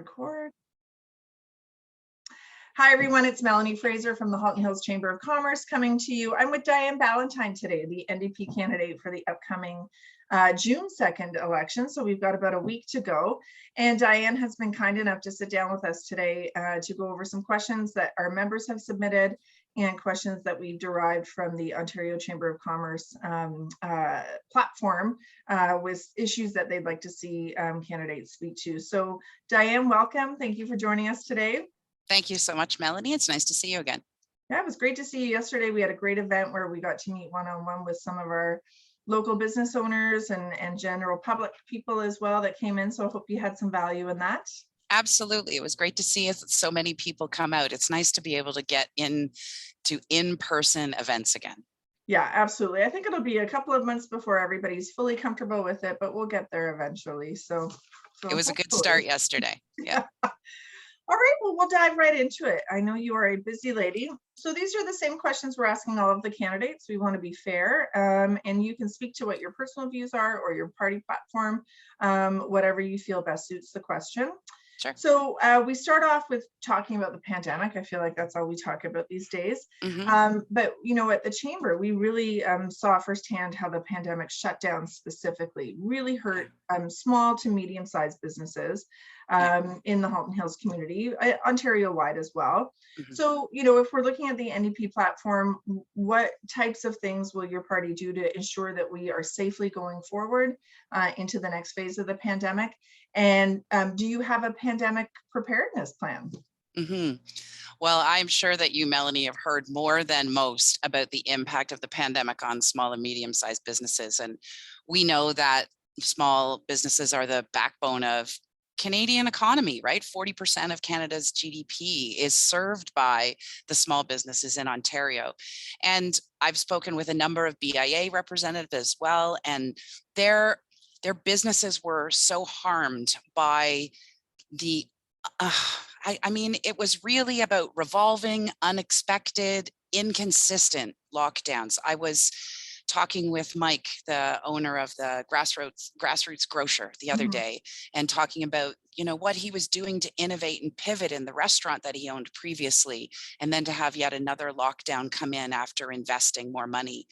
Record. Hi, everyone. It's Melanie Fraser from the Halton Hills Chamber of Commerce coming to you. I'm with Diane Ballantyne today, the NDP candidate for the upcoming June 2nd election. So we've got about a week to go. And Diane has been kind enough to sit down with us today to go over some questions that our members have submitted and questions that we've derived from the Ontario Chamber of Commerce platform with issues that they'd like to see candidates speak to. So Diane, welcome. Thank you for joining us today. Thank you so much, Melanie. It's nice to see you again. Yeah, it was great to see you yesterday. We had a great event where we got to meet one-on-one with some of our local business owners and general public people as well that came in. So I hope you had some value in that. Absolutely. It was great to see so many people come out. It's nice to be able to get into in-person events again. Yeah, absolutely. I think it'll be a couple of months before everybody's fully comfortable with it, but we'll get there eventually. So it was a good start yesterday. Yeah. All right, well, we'll dive right into it. I know you are a busy lady. So these are the same questions we're asking all of the candidates. We want to be fair, and you can speak to what your personal views are or your party platform, whatever you feel best suits the question. Sure. So we start off with talking about the pandemic. I feel like that's all we talk about these days. But, you know, at the Chamber, we really saw firsthand how the pandemic shutdown specifically really hurt small to medium-sized businesses in the Halton Hills community, Ontario-wide as well. So, you know, if we're looking at the NDP platform, what types of things will your party do to ensure that we are safely going forward into the next phase of the pandemic? And do you have a pandemic preparedness plan? Well, I'm sure that you, Melanie, have heard more than most about the impact of the pandemic on small and medium-sized businesses. And we know that small businesses are the backbone of Canadian economy, right? 40% of Canada's GDP is served by the small businesses in Ontario. And I've spoken with a number of BIA representatives as well, and their businesses were so harmed by the, I mean, it was really about revolving, unexpected, inconsistent lockdowns. I was talking with Mike, the owner of the grassroots grocer the other day, and talking about, you know, what he was doing to innovate and pivot in the restaurant that he owned previously, and then to have yet another lockdown come in after investing more money.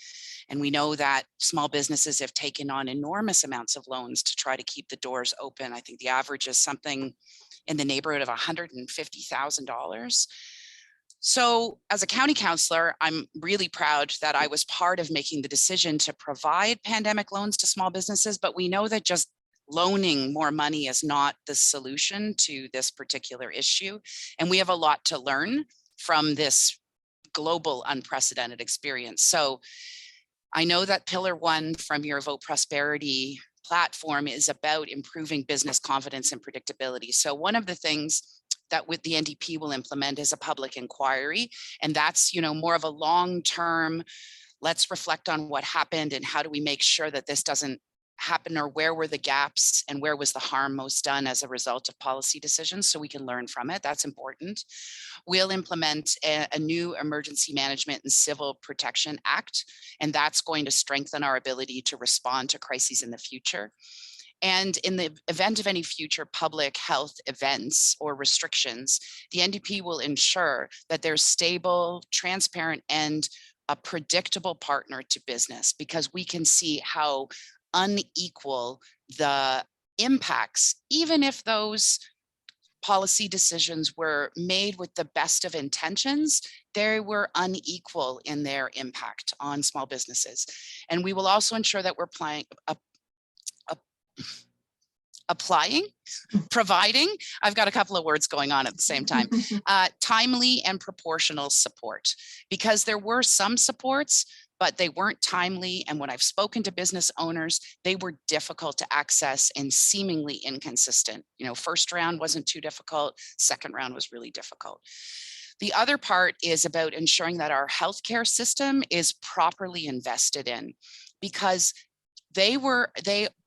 And we know that small businesses have taken on enormous amounts of loans to try to keep the doors open. I think the average is something in the neighborhood of $150,000. So as a county councillor, I'm really proud that I was part of making the decision to provide pandemic loans to small businesses, but we know that just loaning more money is not the solution to this particular issue. And we have a lot to learn from this global unprecedented experience. So I know that Pillar 1 from your Vote Prosperity platform is about improving business confidence and predictability. So one of the things that with the NDP will implement is a public inquiry. And that's, you know, more of a long-term, let's reflect on what happened and how do we make sure that this doesn't happen, or where were the gaps and where was the harm most done as a result of policy decisions, so we can learn from it. That's important. We'll implement a new Emergency Management and Civil Protection Act, and that's going to strengthen our ability to respond to crises in the future. And in the event of any future public health events or restrictions, the NDP will ensure that there's stable, transparent, and a predictable partner to business, because we can see how unequal the impacts, even if those policy decisions were made with the best of intentions, they were unequal in their impact on small businesses. And we will also ensure that we're providing, I've got a couple of words going on at the same time, timely and proportional support, because there were some supports, but they weren't timely. And when I've spoken to business owners, they were difficult to access and seemingly inconsistent. You know, first round wasn't too difficult. Second round was really difficult. The other part is about ensuring that our healthcare system is properly invested in, because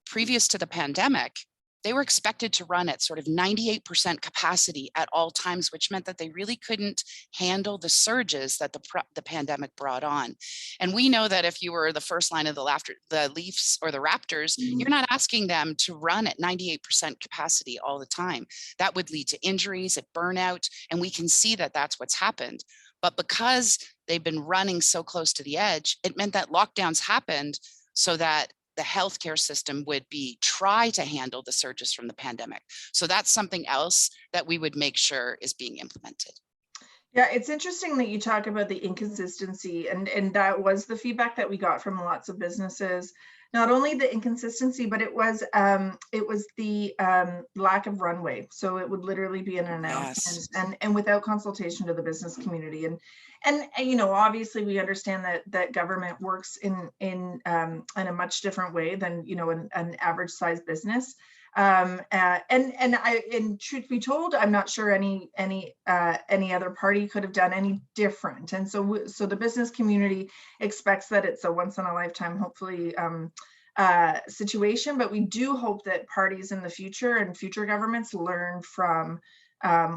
previous to the pandemic, they were expected to run at sort of 98% capacity at all times, which meant that they really couldn't handle the surges that the pandemic brought on. And we know that if you were the first line of the Leafs or the Raptors, you're not asking them to run at 98% capacity all the time. That would lead to injuries, at burnout, and we can see that that's what's happened. But because they've been running so close to the edge, it meant that lockdowns happened so that the healthcare system would try to handle the surges from the pandemic. So that's something else that we would make sure is being implemented. Yeah, it's interesting that you talk about the inconsistency, and that was the feedback that we got from lots of businesses. Not only the inconsistency, but it was the lack of runway. So it would literally be an announcement, Yes. and without consultation to the business community. And you know, obviously we understand that government works in a much different way than, you know, an average size business. And truth be told, I'm not sure any other party could have done any different. And so the business community expects that it's a once in a lifetime, hopefully, situation. But we do hope that parties in the future and future governments learn from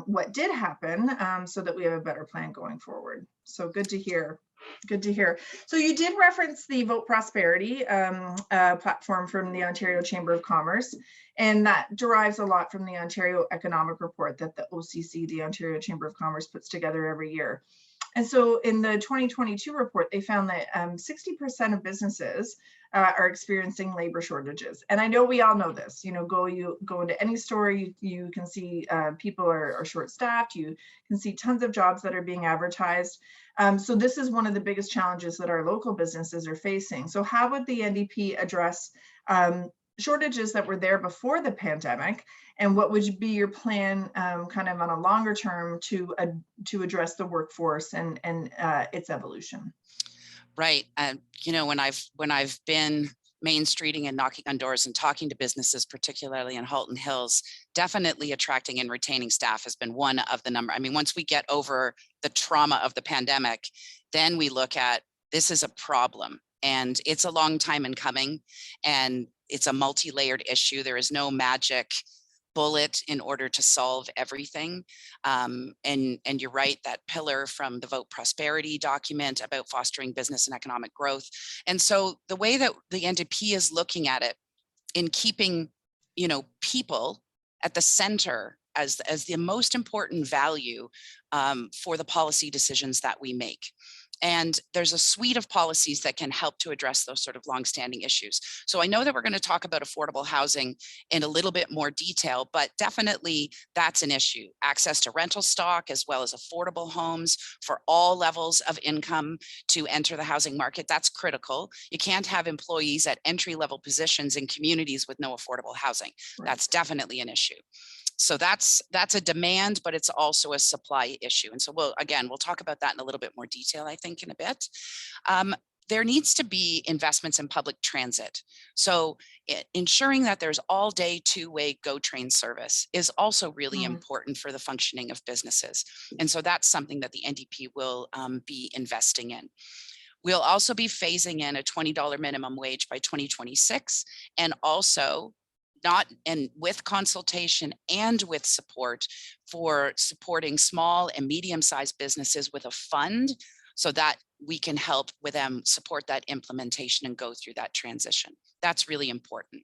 what did happen, so that we have a better plan going forward. So good to hear. Good to hear. So you did reference the Vote Prosperity platform from the Ontario Chamber of Commerce, and that derives a lot from the Ontario Economic Report that the OCC, the Ontario Chamber of Commerce, puts together every year. And so in the 2022 report, they found that 60% of businesses are experiencing labor shortages. And I know we all know this. You know, you go into any store, you can see people are short-staffed. You can see tons of jobs that are being advertised. So this is one of the biggest challenges that our local businesses are facing. So how would the NDP address shortages that were there before the pandemic, and what would be your plan, kind of on a longer term, to address the workforce and its evolution? Right. You know, when I've been main streeting and knocking on doors and talking to businesses, particularly in Halton Hills, definitely attracting and retaining staff has been one of the number. I mean, once we get over the trauma of the pandemic, then we look at, this is a problem, and it's a long time in coming, and it's a multi-layered issue. There is no magic bullet in order to solve everything. And you're right, that pillar from the Vote Prosperity document about fostering business and economic growth. And so the way that the NDP is looking at it, in keeping, you know, people at the center as the most important value for the policy decisions that we make. And there's a suite of policies that can help to address those sort of longstanding issues. So I know that we're going to talk about affordable housing in a little bit more detail, but definitely that's an issue. Access to rental stock, as well as affordable homes for all levels of income to enter the housing market. That's critical. You can't have employees at entry-level positions in communities with no affordable housing. Right. That's definitely an issue. So that's a demand, but it's also a supply issue. And so we'll talk about that in a little bit more detail, I think, in a bit. There needs to be investments in public transit. So ensuring that there's all-day two-way GO train service is also really important for the functioning of businesses. And so that's something that the NDP will be investing in. We'll also be phasing in a $20 minimum wage by 2026, and also with consultation and with support for supporting small and medium-sized businesses with a fund, so that we can help with them support that implementation and go through that transition. That's really important.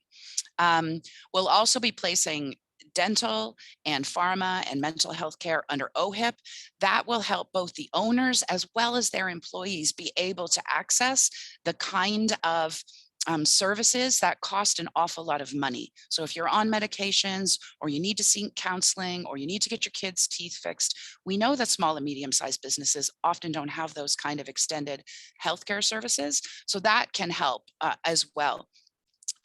We'll also be placing dental and pharma and mental health care under OHIP. That will help both the owners as well as their employees be able to access the kind of services that cost an awful lot of money. So if you're on medications, or you need to seek counseling, or you need to get your kids' teeth fixed, we know that small and medium-sized businesses often don't have those kind of extended healthcare services. So that can help as well.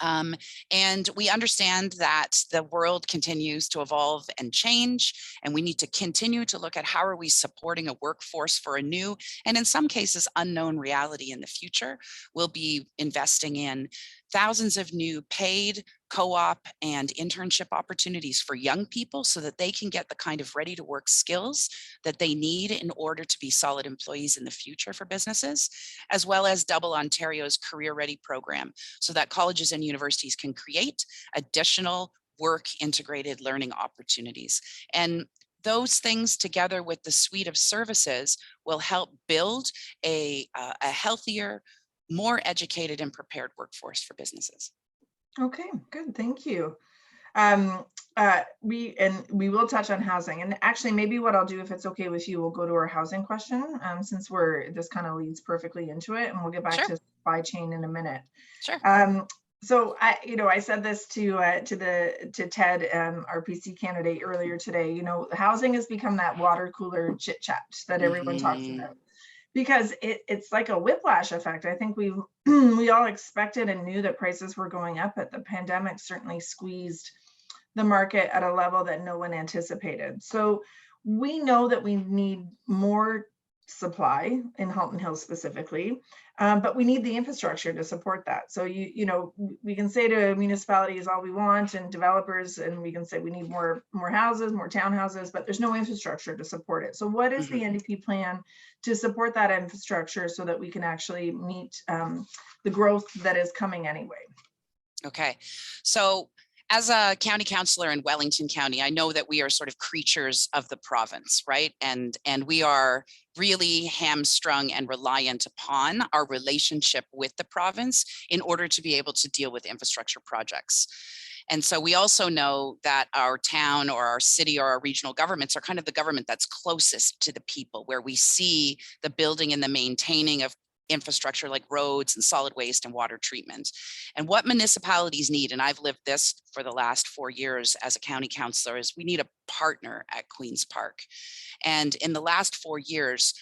And we understand that the world continues to evolve and change, and we need to continue to look at how are we supporting a workforce for a new, and in some cases, unknown reality in the future. We'll be investing in thousands of new paid co-op and internship opportunities for young people, so that they can get the kind of ready to work skills that they need in order to be solid employees in the future for businesses, as well as Double Ontario's Career Ready program, so that colleges and universities can create additional work integrated learning opportunities. And those things together with the suite of services will help build a healthier, more educated and prepared workforce for businesses. Okay, good, thank you. We will touch on housing, and actually maybe what I'll do, if it's okay with you, we'll go to our housing question, since this kind of leads perfectly into it, and we'll get back to supply chain in a minute. Sure. So I said this to Ted, our PC candidate, earlier today. Housing has become that water cooler chit chat that everyone talks about, because it's like a whiplash effect. I think we all expected and knew that prices were going up, but the pandemic certainly squeezed the market at a level that no one anticipated. So we know that we need more supply in Halton Hills specifically, but we need the infrastructure to support that. So we can say to municipalities all we want and developers, and we can say we need more houses, more townhouses, but there's no infrastructure to support it. So what is the NDP plan to support that infrastructure so that we can actually meet the growth that is coming anyway? Okay, so as a county councillor in Wellington County, I know that we are sort of creatures of the province, right? And we are really hamstrung and reliant upon our relationship with the province in order to be able to deal with infrastructure projects. And so we also know that our town or our city or our regional governments are kind of the government that's closest to the people, where we see the building and the maintaining of infrastructure like roads and solid waste and water treatment. And what municipalities need, and I've lived this for the last 4 years as a county councillor, is we need a partner at Queen's Park. And in the last 4 years,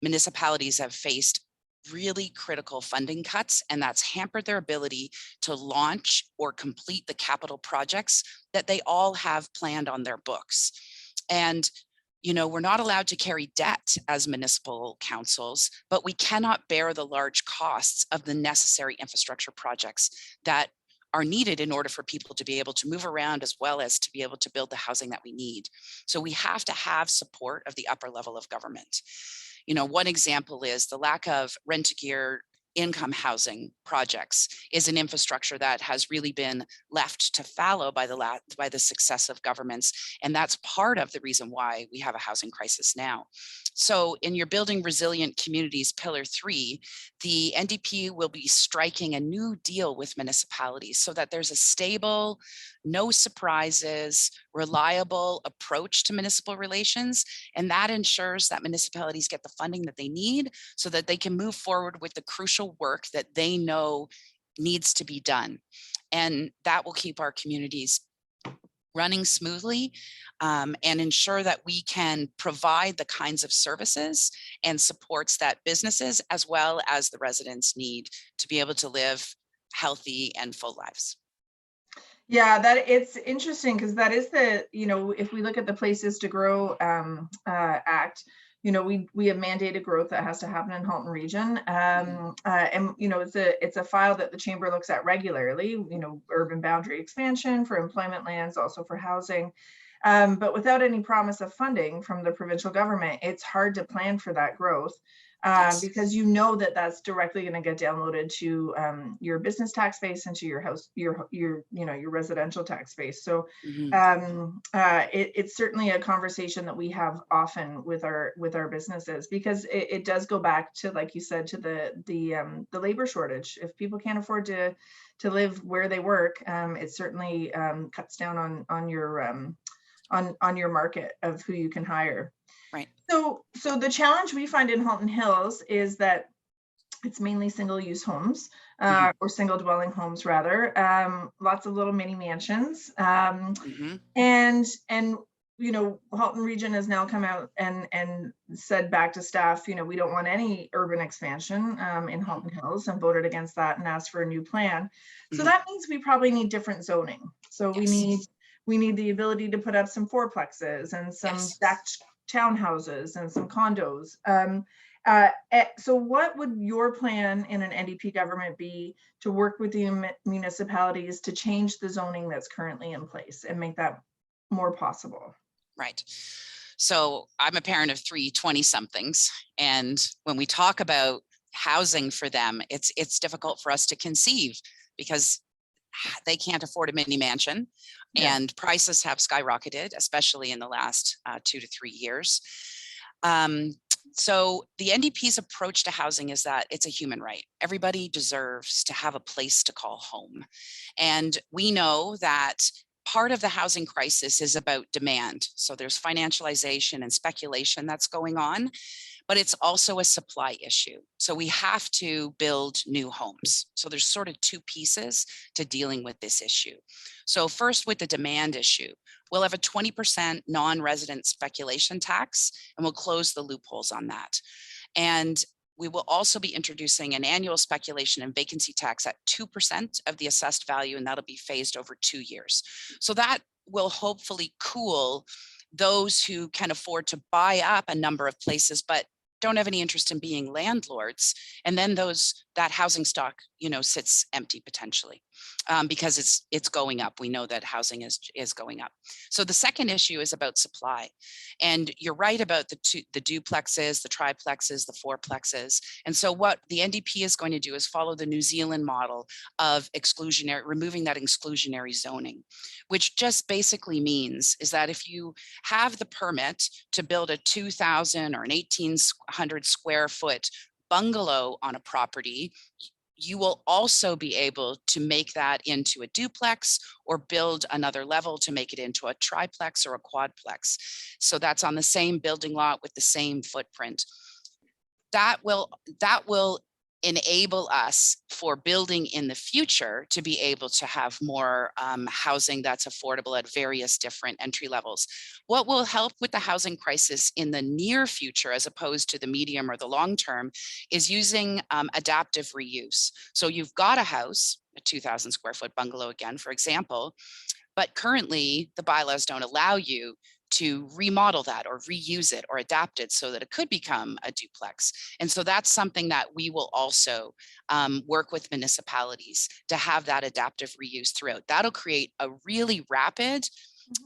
municipalities have faced really critical funding cuts, and that's hampered their ability to launch or complete the capital projects that they all have planned on their books. And we're not allowed to carry debt as municipal councils, but we cannot bear the large costs of the necessary infrastructure projects that are needed in order for people to be able to move around, as well as to be able to build the housing that we need. So we have to have support of the upper level of government. One example is the lack of rent-a-gear income housing projects is an infrastructure that has really been left to fallow by the successive governments. And that's part of the reason why we have a housing crisis now. So in your Building Resilient Communities Pillar 3, the NDP will be striking a new deal with municipalities so that there's a stable, no surprises, reliable approach to municipal relations. And that ensures that municipalities get the funding that they need so that they can move forward with the crucial work that they know needs to be done. And that will keep our communities running smoothly and ensure that we can provide the kinds of services and supports that businesses as well as the residents need to be able to live healthy and full lives. Yeah, that it's interesting because that is if we look at the Places to Grow Act, we have mandated growth that has to happen in Halton region. And it's a file that the chamber looks at regularly, urban boundary expansion for employment lands, also for housing. But without any promise of funding from the provincial government, it's hard to plan for that growth. Because that's directly going to get downloaded to your business tax base and to your house, your residential tax base. So it's certainly a conversation that we have often with our businesses, because it does go back to, like you said, to the labor shortage. If people can't afford to live where they work, it certainly cuts down on your market of who you can hire. Right. So the challenge we find in Halton Hills is that it's mainly single-use homes, or single-dwelling homes rather. Lots of little mini mansions, and Halton Region has now come out and said back to staff, we don't want any urban expansion in Halton Hills, and voted against that and asked for a new plan. So that means we probably need different zoning. So we need the ability to put up some fourplexes and some stacked townhouses and some condos. So what would your plan in an NDP government be to work with the municipalities to change the zoning that's currently in place and make that more possible? Right. So I'm a parent of 3 20-somethings. And when we talk about housing for them, it's difficult for us to conceive, because they can't afford a mini mansion, and prices have skyrocketed, especially in the last 2 to 3 years. So the NDP's approach to housing is that it's a human right. Everybody deserves to have a place to call home. And we know that part of the housing crisis is about demand. So there's financialization and speculation that's going on, but it's also a supply issue. So we have to build new homes. So there's sort of two pieces to dealing with this issue. So first, with the demand issue, we'll have a 20% non-resident speculation tax, and we'll close the loopholes on that. And we will also be introducing an annual speculation and vacancy tax at 2% of the assessed value, and that'll be phased over 2 years. So that will hopefully cool those who can afford to buy up a number of places, but don't have any interest in being landlords. And then that housing stock, sits empty potentially, because it's going up. We know that housing is going up. So the second issue is about supply. And you're right about the duplexes, the triplexes, the fourplexes. And so what the NDP is going to do is follow the New Zealand model of removing that exclusionary zoning, which just basically means is that if you have the permit to build a 2,000 or an 1,800 square foot bungalow on a property, you will also be able to make that into a duplex or build another level to make it into a triplex or a quadplex. So that's on the same building lot with the same footprint. That will enable us for building in the future to be able to have more housing that's affordable at various different entry levels. What will help with the housing crisis in the near future, as opposed to the medium or the long term, is using adaptive reuse. So you've got a house, a 2,000 square foot bungalow again, for example, but currently the bylaws don't allow you to remodel that or reuse it or adapt it so that it could become a duplex. And so that's something that we will also work with municipalities to have that adaptive reuse throughout. That'll create a really rapid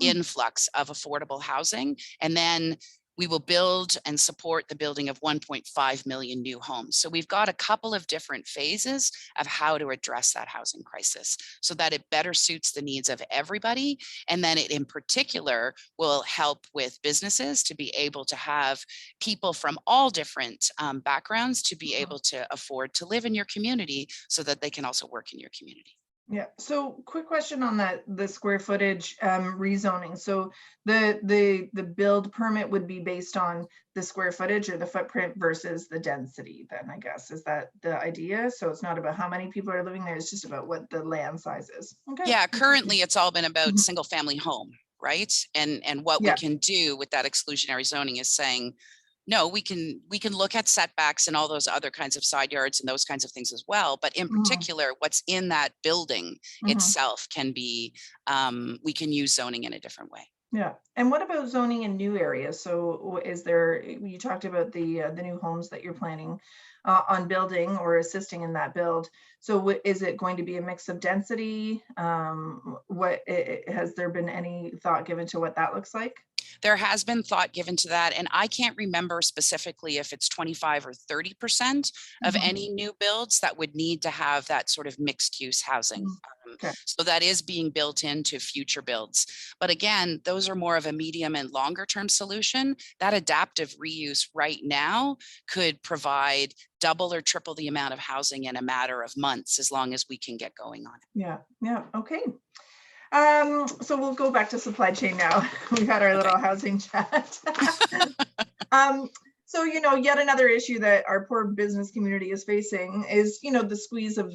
influx of affordable housing. And then we will build and support the building of 1.5 million new homes. So we've got a couple of different phases of how to address that housing crisis so that it better suits the needs of everybody. And then it in particular will help with businesses to be able to have people from all different backgrounds to be able to afford to live in your community so that they can also work in your community. Yeah. So quick question on the square footage rezoning. So the build permit would be based on the square footage or the footprint versus the density then, I guess. Is that the idea? So it's not about how many people are living there, it's just about what the land size is. Okay. Yeah, currently it's all been about single family home, right? And what we can do with that exclusionary zoning is saying, no, we can look at setbacks and all those other kinds of side yards and those kinds of things as well. But in particular, what's in that building itself can be, we can use zoning in a different way. Yeah. And what about zoning in new areas? So you talked about the new homes that you're planning on building or assisting in that build. So is it going to be a mix of density? Has there been any thought given to what that looks like? There has been thought given to that, and I can't remember specifically if it's 25 or 30% of any new builds that would need to have that sort of mixed use housing. Okay. So that is being built into future builds. But again, those are more of a medium and longer term solution. That adaptive reuse right now could provide double or triple the amount of housing in a matter of months, as long as we can get going on it. Yeah. Yeah. Okay. So we'll go back to supply chain now. We had our little housing chat. So, yet another issue that our poor business community is facing is, the squeeze of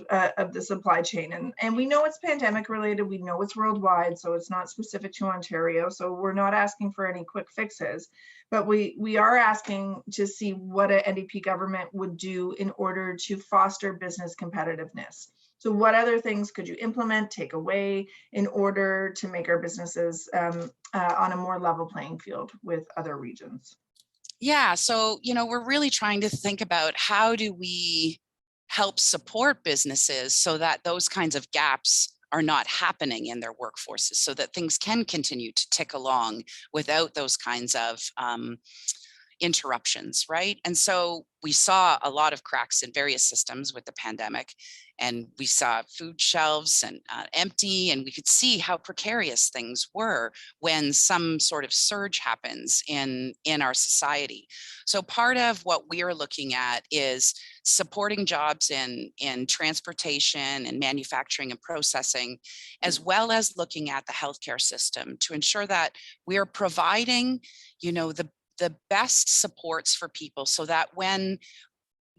the supply chain. And we know it's pandemic related. We know it's worldwide, so it's not specific to Ontario. So we're not asking for any quick fixes, but we are asking to see what an NDP government would do in order to foster business competitiveness. So what other things could you implement, take away in order to make our businesses on a more level playing field with other regions? Yeah, so, we're really trying to think about how do we help support businesses so that those kinds of gaps are not happening in their workforces, so that things can continue to tick along without those kinds of interruptions, right? And so we saw a lot of cracks in various systems with the pandemic. and we saw food shelves and empty, and we could see how precarious things were when some sort of surge happens in our society. So part of what we are looking at is supporting jobs in transportation and manufacturing and processing, as well as looking at the healthcare system to ensure that we are providing, the best supports for people, so that when,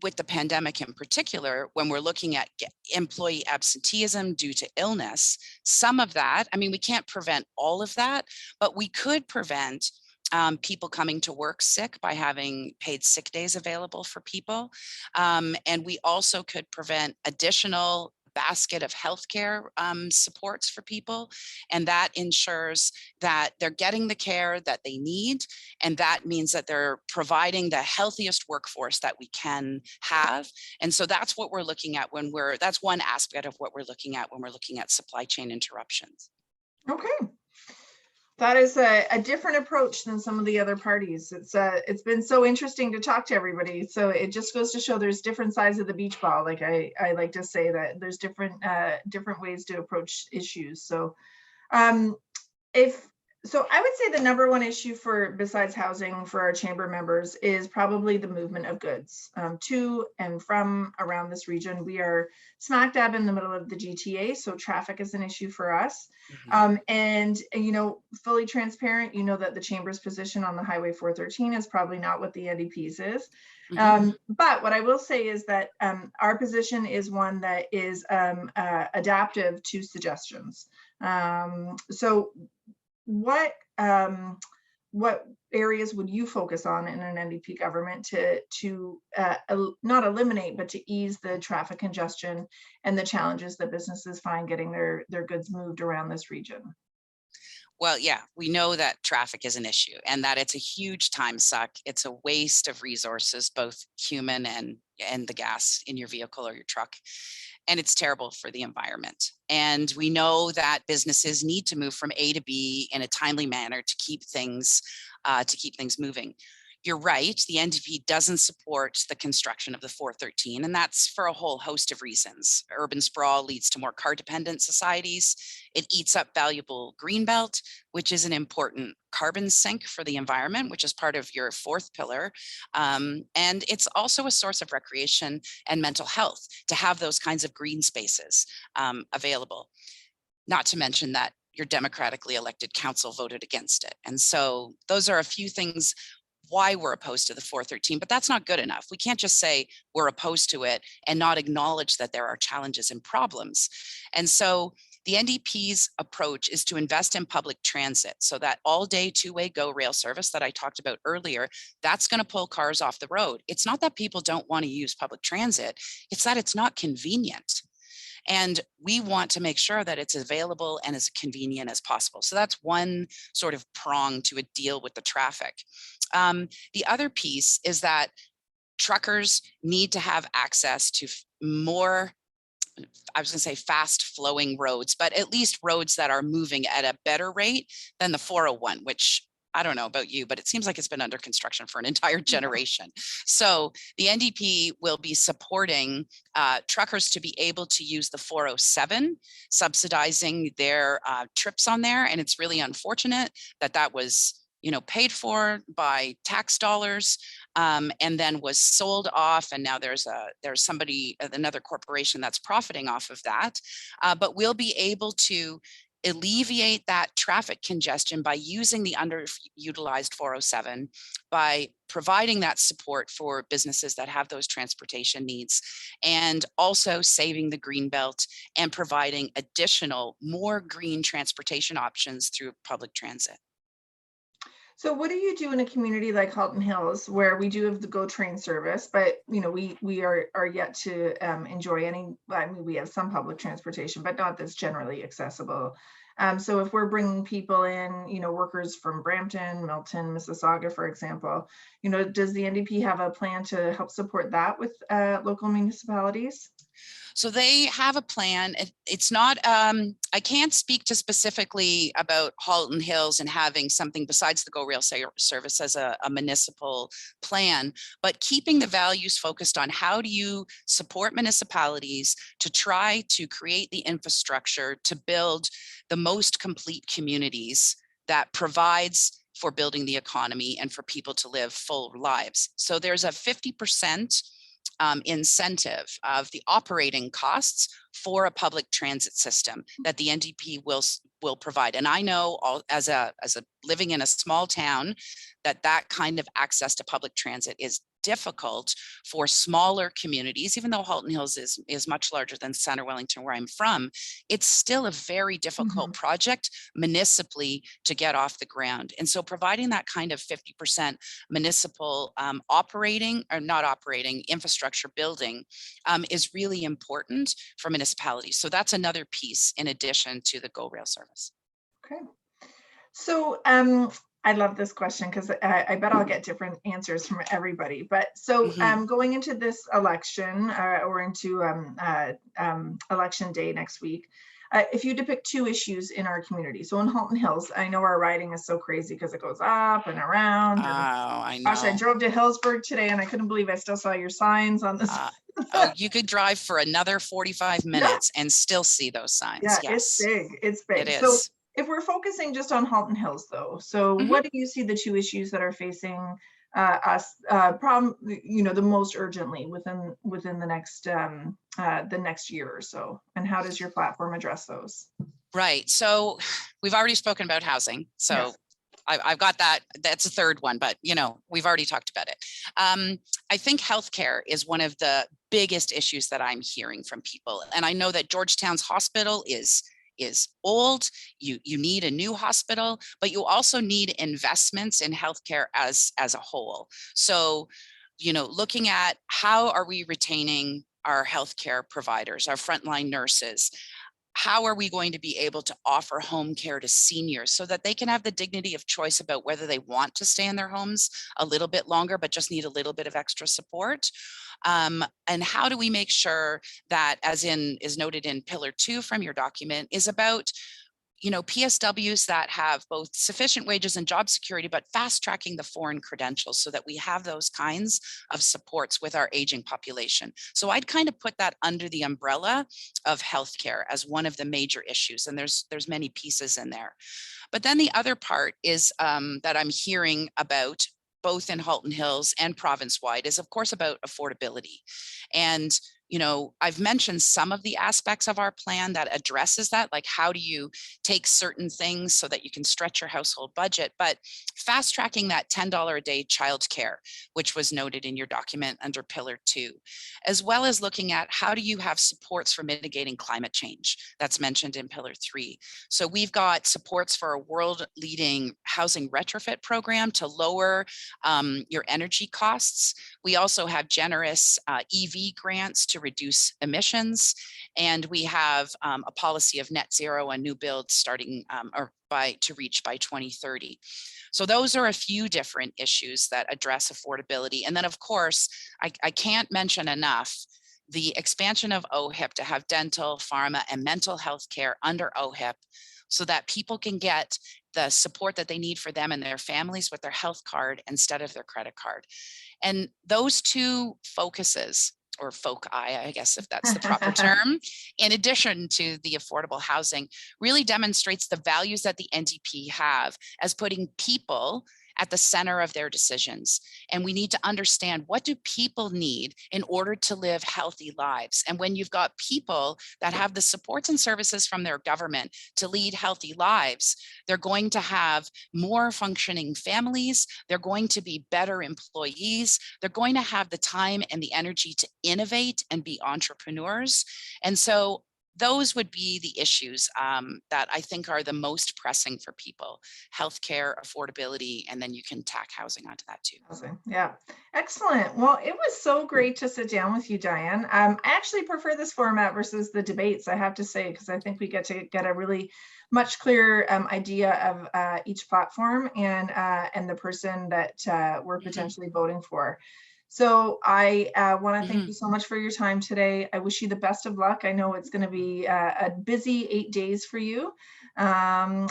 with the pandemic in particular, when we're looking at employee absenteeism due to illness, some of that, I mean, we can't prevent all of that, but we could prevent people coming to work sick by having paid sick days available for people. And we also could prevent additional basket of healthcare supports for people. And that ensures that they're getting the care that they need. And that means that they're providing the healthiest workforce that we can have. And so that's what we're looking at that's one aspect of what we're looking at when we're looking at supply chain interruptions. Okay. That is a different approach than some of the other parties. It's been so interesting to talk to everybody. So it just goes to show there's different sides of the beach ball. Like I like to say that there's different ways to approach issues. So so I would say the number one issue besides housing for our chamber members is probably the movement of goods to and from around this region. We are smack dab in the middle of the GTA, so traffic is an issue for us. And fully transparent, that the chamber's position on the Highway 413 is probably not what the NDP's is. But what I will say is that our position is one that is adaptive to suggestions. So what areas would you focus on in an NDP government to not eliminate, but to ease the traffic congestion and the challenges that businesses find getting their goods moved around this region? Well, yeah, we know that traffic is an issue and that it's a huge time suck. It's a waste of resources, both human and the gas in your vehicle or your truck. And it's terrible for the environment. And we know that businesses need to move from A to B in a timely manner to keep things moving. You're right, the NDP doesn't support the construction of the 413, and that's for a whole host of reasons. Urban sprawl leads to more car-dependent societies. It eats up valuable greenbelt, which is an important carbon sink for the environment, which is part of your fourth pillar. And it's also a source of recreation and mental health to have those kinds of green spaces available. Not to mention that your democratically elected council voted against it. And so those are a few things why we're opposed to the 413, but that's not good enough. We can't just say we're opposed to it and not acknowledge that there are challenges and problems. And so the NDP's approach is to invest in public transit, so that all-day two-way GO rail service that I talked about earlier, that's going to pull cars off the road. It's not that people don't want to use public transit, it's that it's not convenient. And we want to make sure that it's available and as convenient as possible. So that's one sort of prong to a deal with the traffic. The other piece is that truckers need to have access to more, I was going to say fast flowing roads, but at least roads that are moving at a better rate than the 401, which I don't know about you, but it seems like it's been under construction for an entire generation. So the NDP will be supporting truckers to be able to use the 407, subsidizing their trips on there. And it's really unfortunate that that was paid for by tax dollars and then was sold off. And now there's another corporation that's profiting off of that. But we'll be able to alleviate that traffic congestion by using the underutilized 407, by providing that support for businesses that have those transportation needs, and also saving the green belt and providing additional, more green transportation options through public transit. So what do you do in a community like Halton Hills, where we do have the GO train service, but we are yet to enjoy any, we have some public transportation, but not that's generally accessible. So if we're bringing people in, workers from Brampton, Milton, Mississauga, for example, does the NDP have a plan to help support that with local municipalities? So they have a plan. It's not, I can't speak to specifically about Halton Hills and having something besides the Go Rail service as a municipal plan, but keeping the values focused on how do you support municipalities to try to create the infrastructure to build the most complete communities that provides for building the economy and for people to live full lives. So there's a 50% incentive of the operating costs for a public transit system that the NDP will provide. And I know as a living in a small town that kind of access to public transit is difficult for smaller communities. Even though Halton Hills is much larger than Center Wellington, where I'm from, it's still a very difficult project municipally to get off the ground. And so providing that kind of 50% municipal infrastructure building is really important for municipalities. So that's another piece in addition to the Go Rail service. Okay. So I love this question because I bet I'll get different answers from everybody. But so going into this election or into election day next week, if you depict two issues in our community. So in Halton Hills, I know our riding is so crazy because it goes up and around. Oh, I know. Gosh, I drove to Hillsburg today and I couldn't believe I still saw your signs on this. Oh, you could drive for another 45 minutes and still see those signs. Yeah, yes. It's big. It's big. It is. So if we're focusing just on Halton Hills, though, so what do you see the two issues that are facing us, the most urgently within the next year or so, and how does your platform address those? Right. So we've already spoken about housing. So yes. I've got that. That's a third one, but we've already talked about it. I think healthcare is one of the biggest issues that I'm hearing from people, and I know that Georgetown's hospital is old. You need a new hospital, but you also need investments in healthcare as a whole. So, looking at how are we retaining our healthcare providers, our frontline nurses? How are we going to be able to offer home care to seniors so that they can have the dignity of choice about whether they want to stay in their homes a little bit longer, but just need a little bit of extra support? And how do we make sure that, as is noted in Pillar 2 from your document, is about PSWs that have both sufficient wages and job security, but fast tracking the foreign credentials so that we have those kinds of supports with our aging population. So I'd kind of put that under the umbrella of healthcare as one of the major issues. And there's many pieces in there. But then the other part is that I'm hearing about both in Halton Hills and province-wide is, of course, about affordability. And I've mentioned some of the aspects of our plan that addresses that, like how do you take certain things so that you can stretch your household budget, but fast tracking that $10 a day childcare, which was noted in your document under Pillar 2, as well as looking at how do you have supports for mitigating climate change, that's mentioned in Pillar 3. So we've got supports for a world-leading housing retrofit program to lower your energy costs. We also have generous EV grants to reduce emissions, and we have a policy of net zero on new builds starting to reach by 2030. So those are a few different issues that address affordability. And then, of course, I can't mention enough the expansion of OHIP to have dental, pharma, and mental health care under OHIP so that people can get the support that they need for them and their families with their health card instead of their credit card. And those two focuses, or foci, I guess, if that's the proper term, in addition to the affordable housing, really demonstrates the values that the NDP have as putting people at the center of their decisions. And we need to understand, what do people need in order to live healthy lives? And when you've got people that have the supports and services from their government to lead healthy lives, they're going to have more functioning families, they're going to be better employees, they're going to have the time and the energy to innovate and be entrepreneurs. And so those would be the issues that I think are the most pressing for people: healthcare, affordability, and then you can tack housing onto that too. Housing, yeah, excellent. Well, it was so great to sit down with you, Diane. I actually prefer this format versus the debates, I have to say, because I think we get to get a really much clearer idea of each platform and the person that we're potentially voting for. So I want to thank Mhm. you so much for your time today. I wish you the best of luck. I know it's going to be a busy 8 days for you. And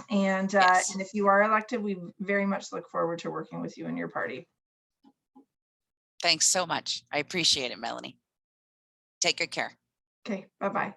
Yes. if you are elected, we very much look forward to working with you and your party. Thanks so much. I appreciate it, Melanie. Take good care. Okay, bye-bye.